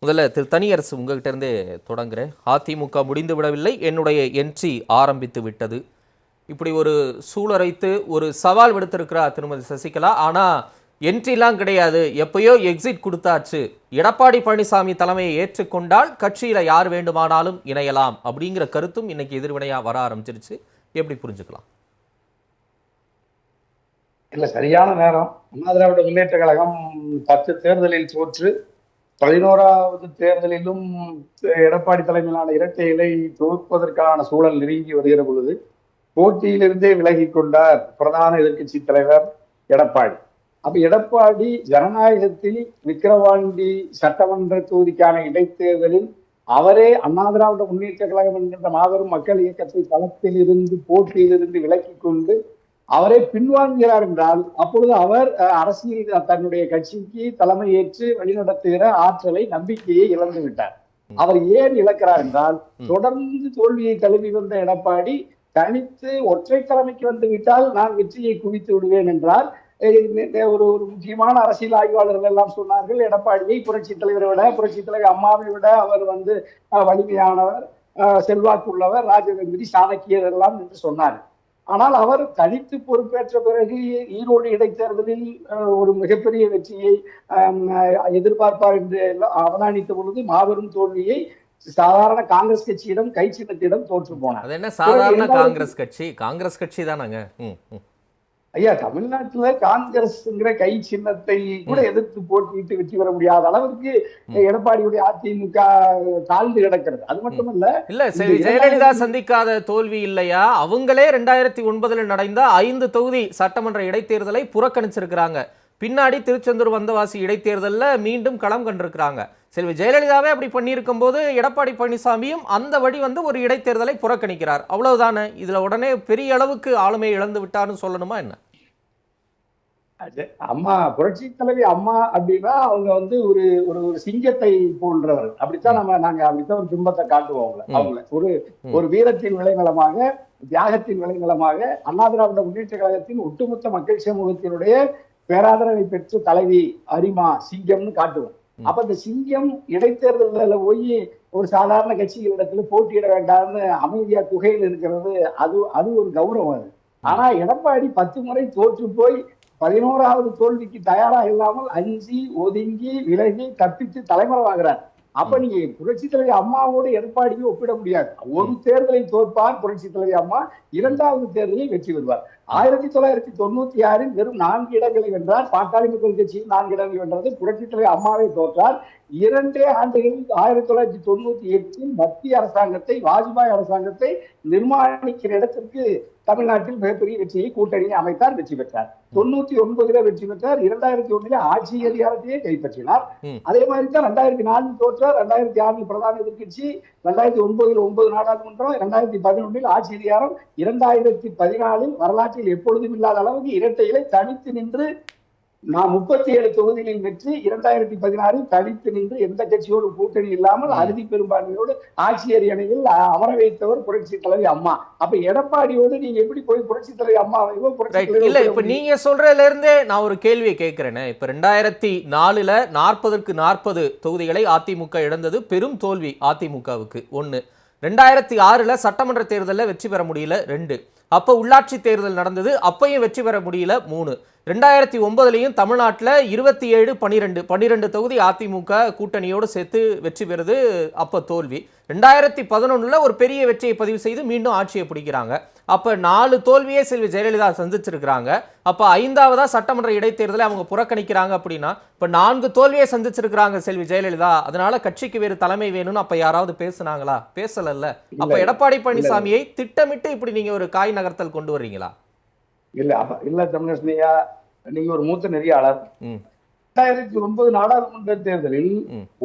முதல்ல திரு தனியரசு உங்ககிட்ட இருந்தே தொடங்குறேன். அதிமுக முடிந்து விடவில்லை, என்னுடைய என்ட்ரி ஆரம்பித்து விட்டது. இப்படி ஒரு சூழரைத்து ஒரு சவால் விடுத்திருக்கிறார் திருமதி சசிகலா. ஆனா என்ட்ரிலாம் கிடையாது, எப்பயோ எக்ஸிட் கொடுத்தாச்சு, எடப்பாடி பழனிசாமி தலைமையை ஏற்றுக்கொண்டால் கட்சியில யார் வேண்டுமானாலும் இணையலாம் அப்படிங்கிற கருத்தும் இன்னைக்கு எதிர்வினையா வர ஆரம்பிச்சிருச்சு. எப்படி புரிஞ்சுக்கலாம்? இல்ல, சரியான நேரம். அண்ணா திராவிட முன்னேற்ற கழகம் 10 தேர்தலில் தோற்று 11வது தேர்தலிலும் எடப்பாடி தலைமையிலான இரட்டை இலை தோற்பதற்கான சூழல் நெருங்கி வருகிற பொழுது போட்டியிலிருந்தே விலகி கொண்டார் பிரதான எதிர்க்கட்சி தலைவர் எடப்பாடி. அப்ப எடப்பாடி ஜனநாயகத்தில் விக்கிரவாண்டி சட்டமன்ற தொகுதிக்கான இடைத்தேர்தலில் அவரே அண்ணா திராவிட முன்னேற்ற கழகம் என்கின்ற மாபெரும் மக்கள் இயக்கத்தை களத்தில் இருந்து போட்டியிலிருந்து விலக்கி கொண்டு அவரே பின்வாங்குகிறார் என்றால் அப்பொழுது அவர் அரசியல் தன்னுடைய கட்சிக்கு தலைமை ஏற்று வழிநடத்துகிற ஆற்றலை, நம்பிக்கையை இழந்து விட்டார். அவர் ஏன் இழக்கிறார் என்றால், தொடர்ந்து தோல்வியை தழுவி வந்த எடப்பாடி தனித்து ஒற்றை தலைமைக்கு வந்து விட்டால் நான் வெற்றியை குவித்து விடுவேன் என்றால், ஒரு முக்கியமான அரசியல் ஆய்வாளர்கள் எல்லாம் சொன்னார்கள், எடப்பாடியை புரட்சி தலைவரை விட, புரட்சி தலைவர் அம்மாவை விட அவர் வலிமையானவர், செல்வாக்குள்ளவர், ராஜதந்திரி, சாணக்கியர் எல்லாம் என்று சொன்னார். ஆனால் அவர் தனித்து பொறுப்பேற்ற பிறகு ஈரோடு இடைத்தேர்தலில் ஒரு மிகப்பெரிய வெற்றியை எதிர்பார்ப்பார் என்று அவதானித்த பொழுது மாபெரும் தோல்வியை சாதாரண காங்கிரஸ் கட்சியிடம், கை சின்னத்திடம் தோற்று போனார். அது என்ன சாதாரண காங்கிரஸ் கட்சி? காங்கிரஸ் கட்சி தானாங்க. ஐயா, தமிழ்நாட்டுல காங்கிரஸ்ங்கிற கை சின்னத்தை கூட எதிர்த்து போட்டியிட்டு வெற்றி பெற முடியாத அளவிற்கு எடப்பாடியுடைய அதிமுக தாழ்ந்து கிடக்கிறது. அது மட்டுமல்ல, இல்ல செல்வி ஜெயலலிதா சந்திக்காத தோல்வி இல்லையா? அவங்களே 2009 நடந்த 5 தொகுதி சட்டமன்ற இடைத்தேர்தலை புறக்கணிச்சிருக்கிறாங்க. பின்னாடி திருச்செந்தூர் வந்தவாசி இடைத்தேர்தலில் மீண்டும் களம் கண்டிருக்கிறாங்க. செல்வி ஜெயலலிதாவே அப்படி பண்ணியிருக்கும் போது எடப்பாடி பழனிசாமியும் அந்த வழி ஒரு இடைத்தேர்தலை புறக்கணிக்கிறார். அவ்வளவுதானே? இதுல உடனே பெரிய அளவுக்கு ஆளுமையை இழந்து விட்டார்னு சொல்லணுமா என்ன? அம்மா புரட்சி தலைவி அம்மா அப்படின்னா அவங்க ஒரு ஒரு ஒரு சிங்கத்தை போன்றவர். அப்படித்தான் நாங்க அப்படித்தான் ஒரு பிம்பத்தை காட்டுவோம் அவங்கள. ஒரு வீரத்தின் விளைநிலமாக, தியாகத்தின் விளைநிலமாக, அண்ணா திராவிட முன்னேற்ற கழகத்தின் ஒட்டுமொத்த மக்கள் சமூகத்தினுடைய பேராதரவை பெற்ற தலைவி அரிமா சிங்கம்னு காட்டுவோம். அப்ப இந்த சிங்கம் இடைத்தேர்தல போய் ஒரு சாதாரண கட்சிகளிடத்துல போட்டியிட வேண்டாம்னு அமைதியா குகையில் இருக்கிறது, அது ஒரு கௌரவம் அது. ஆனா எடப்பாடி 10 முறை தோற்று போய் 11வது தோல்விக்கு தயாராக இல்லாமல் அஞ்சி ஒதுங்கி விலகி தப்பித்து தலைமறைவாகிறார். அப்ப நீங்க புரட்சி தலைவி அம்மாவோடு எடப்பாடியும் ஒப்பிட முடியாது. ஒரு தேர்தலை தோற்பார் புரட்சி தலைவி அம்மா, 2வது தேர்தலில் வெற்றி பெறுவார். 1996 வெறும் 4 இடங்களை வென்றார். பாட்டாளி மக்கள் கட்சியில் 4 இடங்கள் வென்றது. புரட்சி தலைவி அம்மாவை தோற்றார். 2 ஆண்டுகளில் 1998 மத்திய அரசாங்கத்தை, வாஜ்பாய் அரசாங்கத்தை நிர்மாணிக்கிற இடத்திற்கு தமிழ்நாட்டில் மிகப்பெரிய வெற்றியை கூட்டணியை அமைத்தார், வெற்றி பெற்றார். 99 வெற்றி பெற்றார். 2001 ஆட்சி அதிகாரத்தையே கைப்பற்றினார். அதே மாதிரி தான் 2004 தோற்றார். 2006 பிரதான எதிர்கட்சி, 2009 9 நாடாளுமன்றம், 2011 ஆட்சி அதிகாரம், 2014 வரலாற்றில் எப்பொழுதும் இல்லாத அளவுக்கு இரட்டைகளை தனித்து நின்று 37 தொகுதிகளில் வெற்றி, 2016 தனித்து நின்று எந்த கட்சியோடு கூட்டணி இல்லாமல் அறுதி பெரும்பான்மையோடு ஆட்சி அரியணையில் அமர வைத்தவர் புரட்சி தலைவி அம்மா. அப்ப எடப்பாடியோடு நீங்க எப்படி போய் புரட்சி தலைவி அம்மாவையோ இல்ல, இப்ப நீங்க சொல்றதுல இருந்தே நான் ஒரு கேள்வியை கேட்கிறேன். இப்ப 2004 40க்கு 40 தொகுதிகளை அதிமுக இழந்தது பெரும் தோல்வி அதிமுகவுக்கு 1. 2006 சட்டமன்ற தேர்தலில் வெற்றி பெற முடியல 2. அப்ப உள்ளாட்சி தேர்தல் நடந்தது, அப்பையும் வெற்றி பெற முடியல 3. 2009 தமிழ்நாட்டில் 27-12 தொகுதி அதிமுக கூட்டணியோடு சேர்த்து வெற்றி பெறுது, அப்ப தோல்வி. 2011 ஒரு பெரிய வெற்றியை பதிவு செய்து மீண்டும் ஆட்சியை பிடிக்கிறாங்க. அப்ப 4 தோல்வியே செல்வி ஜெயலலிதா சந்திச்சிருக்கிறாங்க. அப்ப 5வதா சட்டமன்ற இடைத்தேர்தலை அவங்க புறக்கணிக்கிறாங்க. அப்படின்னா இப்ப 4 தோல்வியை சந்திச்சிருக்கிறாங்க செல்வி ஜெயலலிதா. அதனால கட்சிக்கு வேறு தலைமை வேணும்னு அப்ப யாராவது பேசுனாங்களா? பேசல. அப்ப எடப்பாடி பழனிசாமியை திட்டமிட்டு இப்படி நீங்க ஒரு காய் நகர்த்தல் கொண்டு வர்றீங்களா? இல்ல தமிழரசனையா, நீங்க ஒரு மூத்த நெறியாளர். 2009 நாடாளுமன்ற தேர்தலில்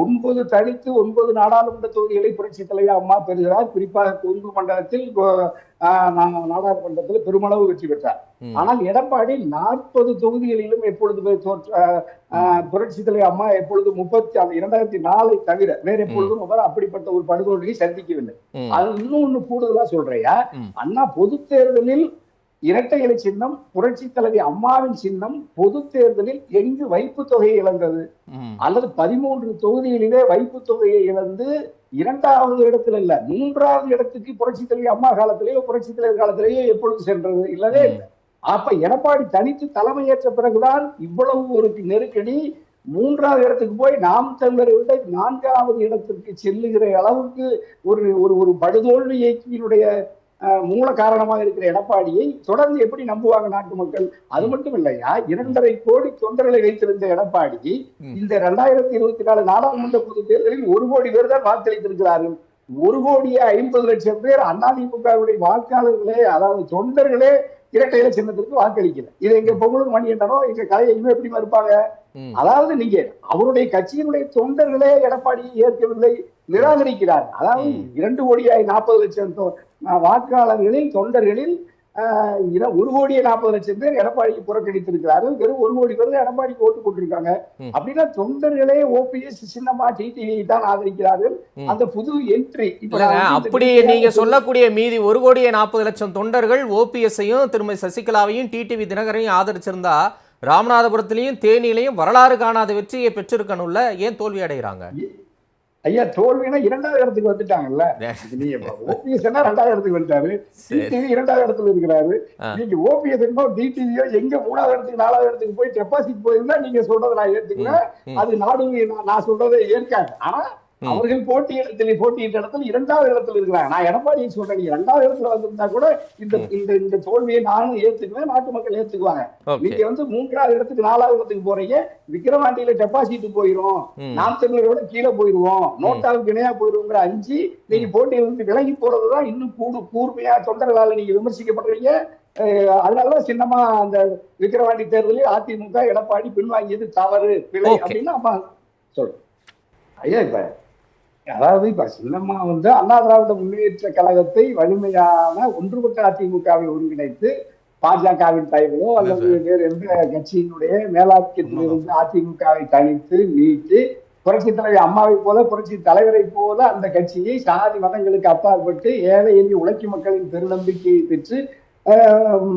9 தனித்து 9 நாடாளுமன்ற தொகுதிகளை புரட்சி தலைவர் அம்மா பெறுகிறார். குறிப்பாக கொங்கு மண்டலத்தில் நாடாளுமன்றத்தில் பெருமளவு வெற்றி பெற்றார். ஆனால் எடப்பாடி 40 தொகுதிகளிலும் எப்பொழுது புரட்சி தலைவர் அம்மா எப்பொழுது 2004 தவிர வேற எப்பொழுதும் அவர் அப்படிப்பட்ட ஒரு படுதோல்வியை சந்திக்கவில்லை. அது இன்னொன்னு கூடுதலா சொல்றையா, அண்ணா பொது தேர்தலில் இரட்டை இலை சின்னம் புரட்சி தலைவி அம்மாவின் சின்னம் பொது தேர்தலில் எங்கு வைப்பு தொகையை இழந்தது? அல்லது 13 தொகுதிகளிலே வைப்பு தொகையை இழந்து 2வது இடத்துல இல்ல 3வது இடத்துக்கு புரட்சி தலைவி அம்மா காலத்திலேயோ புரட்சி தலைவர் காலத்திலேயோ எப்பொழுது சென்றது? இல்லவே இல்லை. அப்ப எடப்பாடி தனித்து தலைமையேற்ற பிறகுதான் இவ்வளவு ஒரு நெருக்கடி. 3வது இடத்துக்கு போய் நாம் தமிழரை விட 4வது இடத்திற்கு செல்லுகிற அளவுக்கு ஒரு ஒரு படுதோல்வியினுடைய மூல காரணமாக இருக்கிற எடப்பாடியை தொடர்ந்து எப்படி நம்புவாங்க நாட்டு மக்கள்? அது மட்டும் இல்லையா, 2.5 கோடி தொண்டர்களை வைத்திருந்த எடப்பாடி இந்த 2024 நாடாளுமன்ற பொது தேர்தலில் 1 கோடி பேர் தான் வாக்களித்திருக்கிறார்கள். 1,50,00,000 பேர் அதிமுகவுடைய வாக்காளர்களே, அதாவது தொண்டர்களே இரட்டை இலை சின்னத்திற்கு வாக்களிக்கல. இது எங்க பொங்கலூர் மணியண்டனோ எங்க கலையை எப்படி மறுப்பாங்க? அதாவது நீங்க அவருடைய கட்சியினுடைய தொண்டர்களே எடப்பாடியை ஏற்கவில்லை, நிராகரிக்கிறார். அதாவது 2,40,00,000 வாக்காளர்களில் தொண்டர்களில் 1,40,00,000 பேர் எடப்பாடியை புறக்கணித்திருக்கிறார்கள். வெறும் 1 கோடி பேர் எடப்பாடிக்கு ஓட்டு போட்டிருக்காங்க. அப்படின்னா தொண்டர்களே ஓபிஎஸ் சின்னமா டிடிவியை தான் ஆதரிக்கிறார்கள். அந்த புது என்ட்ரி அப்படி நீங்க சொல்லக்கூடிய மீதி 1,40,00,000 தொண்டர்கள் ஓபிஎஸ்ஸையும் திருமதி சசிகலாவையும் டிடிவி தினகரையும் ஆதரிச்சிருந்தா ராமநாதபுரத்திலையும் தேனியிலையும் வரலாறு காணாத வெற்றியை பெற்றிருக்கணும்ல, ஏன் தோல்வி அடைகிறாங்க? ஐயா, தோல்வினா 2வது இடத்துக்கு வந்துட்டாங்கல்ல. ஓபிஎஸ் 2வது இடத்துக்கு வந்துட்டாரு, டிடிவி 2வது இடத்துல இருக்கிறாரு. நீங்க ஓபிஎஸ் டிடிவியோ எங்க 3வது இடத்துக்கு 4வது இடத்துக்கு போய் டெபாசிட் போயிருந்தா நீங்க சொல்றதை நான் ஏத்துக்கிறேன். அது நாடு நான் சொல்றதை ஏற்காது. ஆனா அவர்கள் போட்டியிட்ட இடத்துல 2வது இடத்துல இருக்கிறாங்க. நான் எடப்பாடியை சொல்றேன், நீங்க 2வது இடத்துல வந்திருந்தா கூட இந்த தோல்வியை நானும் ஏத்துக்குவேன், நாட்டு மக்கள் ஏத்துக்குவாங்க. நீங்க 3வது இடத்துக்கு 4வது இடத்துக்கு போறீங்க, விக்கிரவாண்டியில டெபாசிட் போயிரும், நாம் தமிழரோட கீழே போயிருவோம், நோட்டாவுக்கு இணையா போயிருவோங்கிற அஞ்சு நீங்க போட்டியிலிருந்து விலகி போறதுதான் இன்னும் கூர்மையா தொண்டர்களால நீங்க விமர்சிக்கப்படுறீங்க. அதனாலதான் சின்னமா அந்த விக்கிரவாண்டி தேர்தலில் அதிமுக எடப்பாடி பின்வாங்கியது தவறு, பிழை அப்படின்னு அம்மா சொல்றேன். ஐயா, இப்ப அதாவது இப்ப சின்னம்மா அண்ணா திராவிட முன்னேற்ற கழகத்தை வலிமையான ஒன்றுபட்ட அதிமுகவை ஒருங்கிணைத்து பாஜகவின் தலைவரோ அல்லது வேறு எந்த கட்சியினுடைய மேலாதிக்கத்திலிருந்து அதிமுகவை தனித்து நீட்டு புரட்சி தலைவர் அம்மாவை போல புரட்சி தலைவரை போல அந்த கட்சியை சாதி மதங்களுக்கு அப்பாற்பட்டு ஏழை எளிய உழைக்கும் மக்களின் பெருநம்பிக்கையை பெற்று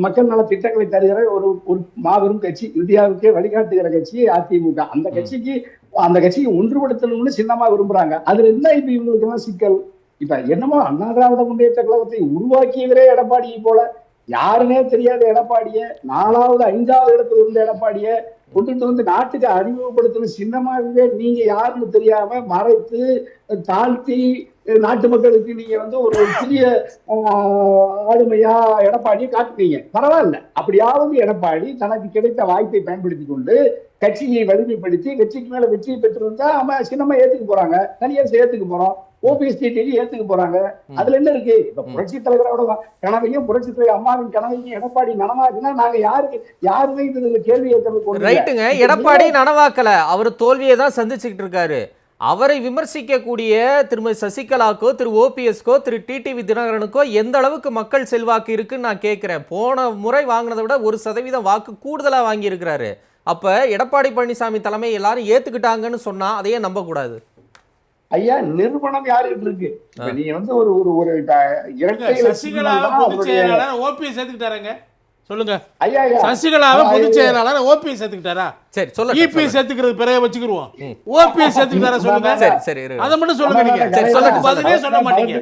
மக்கள் நல திட்டங்களை தருகிற ஒரு மாபெரும் கட்சி, இந்தியாவுக்கே வழிகாட்டுகிற கட்சி அதிமுக. அந்த கட்சியை ஒன்றுபடுத்தணும்னு சின்னமா விரும்புறாங்க. அதுல என்ன இப்ப இவங்களுக்கு எல்லாம் சிக்கல்? இப்ப என்னமோ அண்ணா திராவிட முன்னேற்ற கழகத்தை உருவாக்கியவரே எடப்பாடியை போல யாருன்னே தெரியாத எடப்பாடிய 4வது 5வது இடத்துல இருந்த எடப்பாடிய கொண்டுட்டு நாட்டுக்கு அறிமுகப்படுத்தணும் சின்னமாகவே நீங்க யாருன்னு தெரியாம மறைத்து தாழ்த்தி நாட்டு மக்களுக்கு நீங்க ஒரு சிறிய ஆளுமையா எடப்பாடியை காட்டுறீங்க. பரவாயில்ல, அப்படியாவது எடப்பாடி தனக்கு கிடைத்த வாய்ப்பை பயன்படுத்தி கொண்டு கட்சியை வலிமைப்படுத்தி வெற்றிக்கு மேல வெற்றியை பெற்றிருந்தா அவன் சின்னமா ஏத்துக்கு போறாங்க, தனியா ஏத்துக்கு போறோம், ஓபிஎஸ் ஏத்துக்கு போறாங்க. அதுல என்ன இருக்கு? இப்ப புரட்சி தலைவரோட கனவையும் புரட்சி தலைவர் அம்மாவின் கனவையும் எடப்பாடி நனவாக்குனா நாங்க யாருமே இதுல கேள்வி ஏற்றது ரைட்டுங்க. எடப்பாடி நனவாக்கல, அவர் தோல்வியை தான் சந்திச்சுக்கிட்டு இருக்காரு. அவரை விமர்சிக்கக்கூடிய திருமதி சசிகலாக்கோ திரு ஓபிஎஸ்கோ திரு டிடிவி தினகரனுக்கோ எந்த அளவுக்கு மக்கள் செல்வாக்கு இருக்குன்னு நான் கேட்கிறேன். போன முறை வாங்கினதை விட 1% வாக்கு கூடுதலா வாங்கி இருக்கிறாரு. அப்ப எடப்பாடி பழனிசாமி தலைமை எல்லாரும் ஏத்துக்கிட்டாங்கன்னு சொன்னா அதையே நம்ப கூடாது. ஐயா, நிறுவனம் யாருக்கிட்ட இருக்கு? நீங்க ஒரு இரட்டை ஓபிஎஸ் ஏத்துக்கிட்டாருங்க சொல்லுங்க. சசிகலாவை பொதுச் செயலாளர் ஓபிஎஸ் ஏத்துக்கிட்டாரா? சரி சொல்லுங்க. இபிஎஸ் ஏத்துக்கிறது பிறைய வச்சுக்கிருவோம். ஓபிஎஸ் ஏத்துக்கிட்டாரா சொல்லுங்க. சரி அதை மட்டும் சொல்லுங்க. நீங்க பதிலே சொல்ல மாட்டீங்க.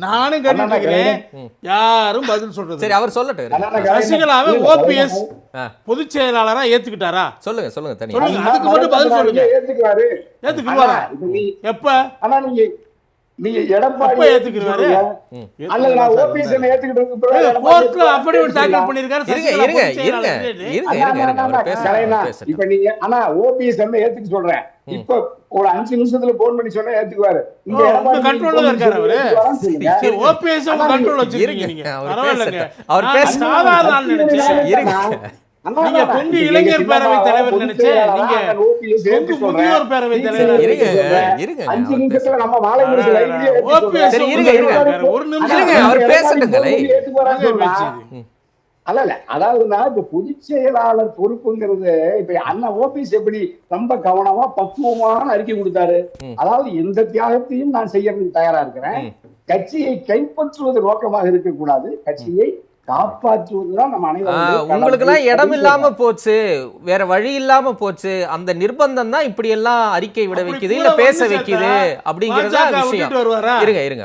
நானும் கேட்டுட்டு இருக்கிறேன், யாரும் பதில் சொல்றது. சரி, அவர் சொல்லட்டும். சசிகலாவை ஓபிஎஸ் பொதுச் செயலாளரா ஏத்துக்கிட்டாரா? சொல்லுங்க தனி. அதுக்கு மட்டும் பதில் சொல்லுங்க. ஏத்துக்குவாரா? எப்ப? ஆனா நீங்க எடப்பாடி ஏத்துக்குறாரு அல்ல நான் ஓபிஎஸ் ஏத்துக்கிட்டு கோர்ட்ல அஃபிடவிட் தாக்கல் பண்ணிருக்காரு. இப்ப நீங்க ஆனா ஓபிஎஸ் ஏத்துக்க சொல்றேன். இப்ப ஒரு 5 நிமிஷத்துல போன் பண்ணி சொன்னா ஏத்துக்குவாரு. இங்க எடப்பாடி கண்ட்ரோல்ல இருக்காரு அவரு. ஓபிஎஸ் கண்ட்ரோல் வச்சிருக்கீங்க நீங்க. பரவாயில்லைங்க. அவர் பேச சாதாரண ஆள் நினைச்சீங்க. நீங்க கொங்கு இளைஞர் பேரவை தலைவர் நினைச்சு நீங்க கொங்கு முதியோர் பேரவை தலைவர் இருங்க. 5 நிமிஷத்துல நம்ம வாழை முடிச்சு லைவ்லயே ஓபிஎஸ் ஒரு நிமிஷம் அவர் பேசட்டுங்களே. அல்ல அதாவதுன்னா இப்ப பொதுச் செயலாளர் பொறுப்புங்கிறது இப்ப அண்ணா ஓபிஎஸ் எப்படி ரொம்ப கவனமா பக்குவமான அறிக்கை கொடுத்தாரு. அதாவது எந்த தியாகத்தையும் நான் செய்யறதுக்கு தயாரா இருக்கிறேன், கட்சியை கைப்பற்றுவது நோக்கமாக இருக்கக்கூடாது, கட்சியை காப்பாற்றுவதுதான் நம்ம அனைவரும் உங்களுக்கு எல்லாம் இடம் இல்லாம போச்சு, வேற வழி இல்லாம போச்சு, அந்த நிர்பந்தம் தான் இப்படி எல்லாம் அறிக்கை விட வைக்குது, இல்ல பேச வைக்குது அப்படிங்கறதா விஷயம். இருங்க இருங்க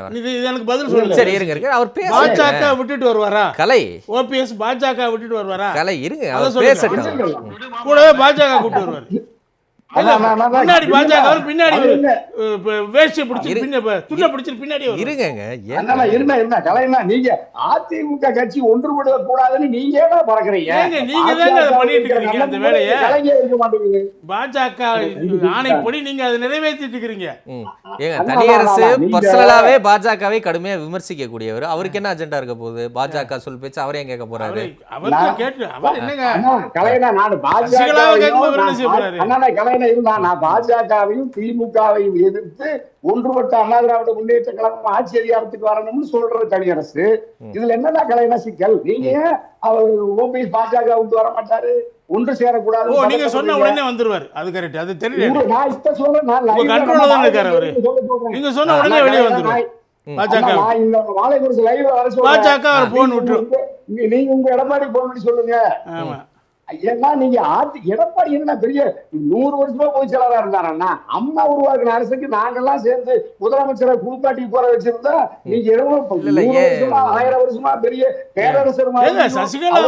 எனக்கு பதில் சொல்லுங்க. சரி இருங்க அவர் பேச. பாஜக விட்டுட்டு வருவாரா? கலை ஓபிஎஸ் பாஜக விட்டுட்டு வருவாரா? கலை இருங்க அவர் பேசட்டும். கூடவே பாஜக கூட்டு வருவாரு. பின்னாடி பாஜக பின்னாடி வேஷ்டியை பிடிச்சி துண்டை பிடிச்சி பின்னாடி இருங்க. என்ன கலைனா நீங்க அதிமுக கட்சி ஒன்றுபட கூடாதுன்னு நீங்க தான் பறக்குறீங்க. நீங்க தான் அதை பண்ணிட்டு இருக்கீங்க. அந்த வேலையை பாஜக ஆணைப்படி நீங்க அதை நிறைவேற்றிட்டு இருக்கீங்க. ஏங்க தனியரசு பர்சனலாவே பாஜகவை கடுமையா விமர்சிக்க கூடியவர், அவருக்கு என்ன அஜெண்டா இருக்க போகுது? பாஜக சொல் பேச்சு அவரே கேட்க போறாரு. அவருக்கு கேட்டு அவர் என்னங்க கலைனா நான் பாஜக நான் பாஜகவையும் திமுகவையும் எதிர்த்து ஒன்றுபட்ட அண்ணா திராவிட முன்னேற்ற கழகம் ஆட்சி அதிகாரத்துக்கு வரணும்னு சொல்றது தனியரசு. இதுல என்னன்னா கலைனா சிக்கல்? நீங்க அவர் ஓபிஎஸ் பாஜக விட்டு வர மாட்டாரு, ஒன்று சேரக்கூடாது. நீங்க சொன்ன உடனே வந்துருவாரு. அது கரெக்ட். அது தெரியல. நான் இப்ப சொல்றேன், கண்ட்ரோல்ல தான் இருக்காரு அவரு. நீங்க சொன்ன உடனே வெளியே வந்துருவாரு. பாஜக பாஜக போன் விட்டு நீங்க உங்க எடப்பாடி போன் பண்ணி சொல்லுங்க. ஏன்னா நீங்க எடப்பாடி என்ன பெரிய 100 வருஷமா பொதுச் செயலாளரா இருந்தாரா? அம்மா உருவாக்குன அரசுக்கு நாங்கெல்லாம் சேர்ந்து முதலமைச்சரை குளிப்பாட்டி போற வச்சிருந்தா நீங்க 1000 வருஷமா பெரிய பேரரசர் சசிகலா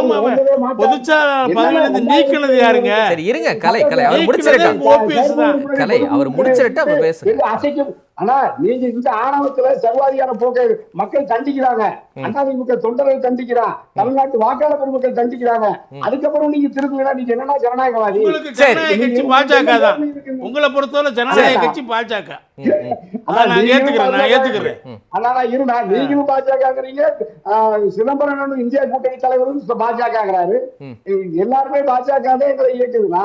நீக்கினது யாருங்க? சரி இருங்க கலை அவர் முடிச்சிருக்காங்க. கலை அவர் முடிச்சிட்டு அப்ப பேசுங்க. அசைக்கும். ஆனா நீங்க இந்த ஆணவத்துல சர்வாதிகார போக்கை மக்கள் தண்டிக்கிறாங்க, அதிமுக தொண்டர்கள் தண்டிக்கிறான், தமிழ்நாட்டு வாக்காளர் பெருமக்கள் தண்டிக்கிறாங்க. அதுக்கப்புறம் நீங்க திரும்புவீங்களா? நீங்க என்னன்னா ஜனநாயகவாதி? கட்சி பாஜக தான். உங்களை பொறுத்தவரை ஜனநாயக கட்சி பாஜக. நீங்களும் பாஜக, சிதம்பரம் இந்தியா கூட்டணி தலைவரும் பாஜக, எல்லாருமே பாஜக தான் எங்களை இயக்குதுன்னா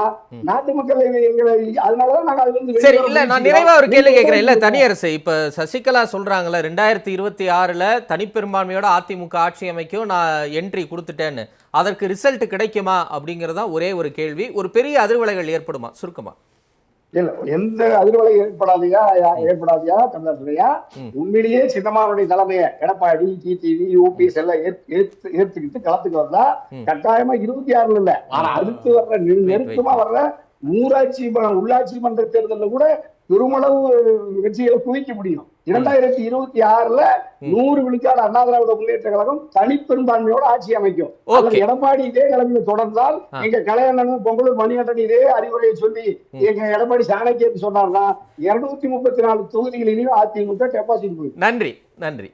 நாட்டு மக்கள் எங்களை அதனாலதான் நாங்க அதுல இருந்து. சரி இல்ல நான் நிறைவா ஒரு கேள்வி கேட்கிறேன். இல்ல தனியரசு இப்ப சசிகலா சொல்றாங்கல்ல 2026 தனிப்பெரும்பான்மையோட அதிமுக ஆட்சி அமைக்கும் நான் என்ட்ரி கொடுத்துட்டேன்னு, அதற்கு ரிசல்ட் கிடைக்குமா அப்படிங்கறதா ஒரே ஒரு கேள்வி. ஒரு பெரிய அதிர்வலைகள் ஏற்படுமா? சுருக்கமா. இல்ல எந்த அதிர்வலை ஏற்படாதியா தமிழகத்திலையா? உண்மையிலேயே சின்னம்மாவுடைய தலைமையை எடப்பாடி டிடிவி ஓபிஎஸ் எல்லாம் ஏற்றுக்கிட்டு களத்துக்கு வந்தா கட்டாயமா 26 இல்ல, ஆனா அடுத்து வர்ற நெருக்கமா வர்ற ஊராட்சி உள்ளாட்சி மன்ற தேர்தலில் கூட பெருமளவு வெற்றிகளை குவிக்க முடியும். 2026 100 விழுக்காடு அண்ணா திராவிட முன்னேற்ற கழகம் தனிப்பெரும்பான்மையோட ஆட்சி அமைக்கும். எடப்பாடி இதே நிலைமையில தொடர்ந்தால் எங்க கலையண்ணனும் பொங்கலூர் மணிகண்டன் இதே அறிவுரையை சொல்லி எங்க எடப்பாடி சாணக்கியத்தை சொன்னார்னா 234 தொகுதிகளிலும் அதிமுக டெபாசிட் போயிடும். நன்றி.